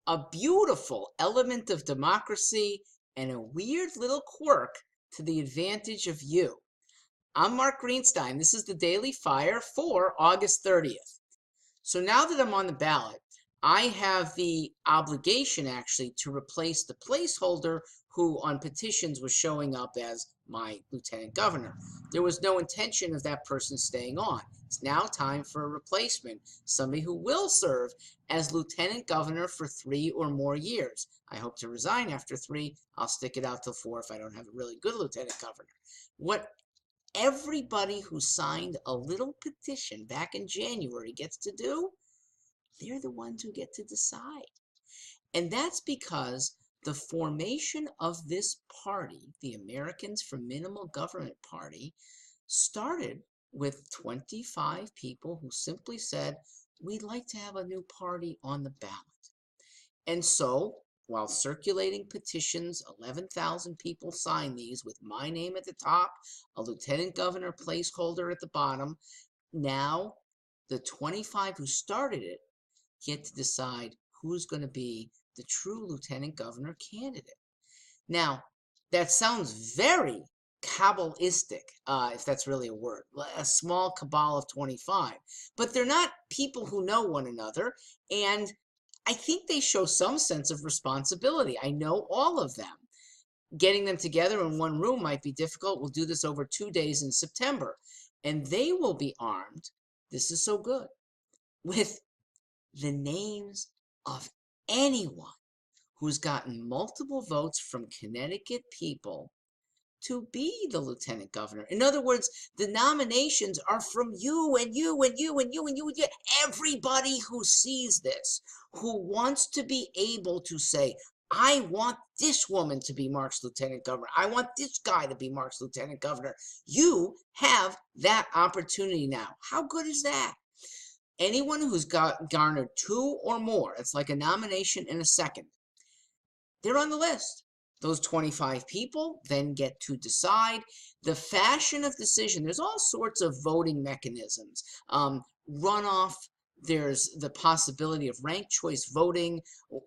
a beautiful element of democracy and a weird little quirk to the advantage of you. I'm Mark Greenstein. This is the Daily Fire for August 30th. So now that I'm on the ballot, I have the obligation actually to replace the placeholder who on petitions was showing up as my lieutenant governor. There was no intention of that person staying on. It's now time for a replacement, somebody who will serve as lieutenant governor for 3 or more years. I hope to resign after 3. I'll stick it out till 4 if I don't have a really good lieutenant governor. What everybody who signed a little petition back in January gets to do, they're the ones who get to decide. And that's because the formation of this party, the Americans for Minimal Government Party, started with 25 people who simply said, we'd like to have a new party on the ballot. And so, while circulating petitions, 11,000 people signed these with my name at the top, a lieutenant governor placeholder at the bottom. Now, the 25 who started it get to decide who's going to be the true lieutenant governor candidate. Now, that sounds very Kabbalistic, if that's really a word, a small cabal of 25. But they're not people who know one another, and I think they show some sense of responsibility. I know all of them. Getting them together in one room might be difficult. We'll do this over 2 days in September, and they will be armed, this is so good, with the names of anyone who's gotten multiple votes from Connecticut people to be the lieutenant governor. In other words, the nominations are from you and you and you and you and you and you. Everybody who sees this, who wants to be able to say, I want this woman to be Mark's lieutenant governor. I want this guy to be Mark's lieutenant governor. You have that opportunity now. How good is that? Anyone who's garnered 2 or more, it's like a nomination and a second, they're on the list. Those 25 people then get to decide the fashion of decision. There's all sorts of voting mechanisms. Runoff, there's the possibility of ranked choice voting,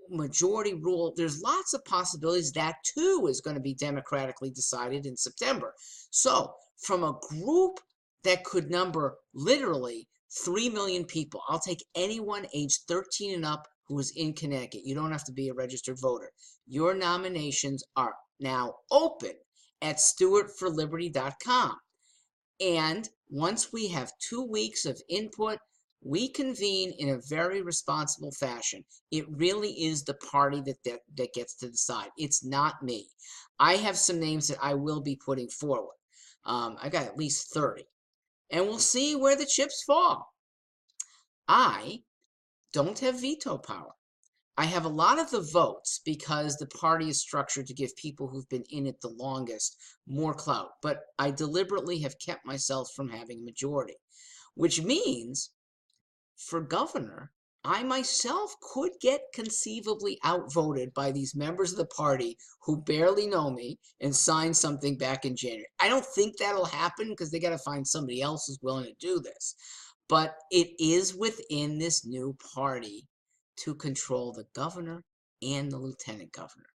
majority rule. There's lots of possibilities. That too is going to be democratically decided in September. So from a group that could number literally 3 million people, I'll take anyone age 13 and up who is in Connecticut. You don't have to be a registered voter. Your nominations are now open at stewartforliberty.com. And once we have 2 weeks of input, we convene in a very responsible fashion. It really is the party that gets to decide. It's not me. I have some names that I will be putting forward. I got at least 30. And we'll see where the chips fall. I don't have veto power. I have a lot of the votes because the party is structured to give people who've been in it the longest more clout. But I deliberately have kept myself from having a majority, which means for governor, I myself could get conceivably outvoted by these members of the party who barely know me and signed something back in January. I don't think that'll happen because they got to find somebody else who's willing to do this. But it is within this new party to control the governor and the lieutenant governor.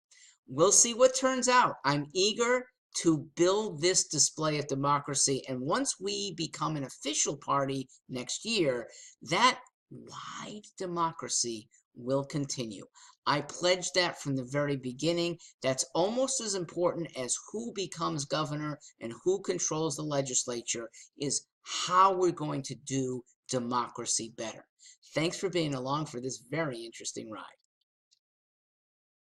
We'll see what turns out. I'm eager to build this display of democracy. And once we become an official party next year, that wide democracy will continue. I pledged that from the very beginning. That's almost as important as who becomes governor and who controls the legislature, is how we're going to do democracy better. Thanks for being along for this very interesting ride.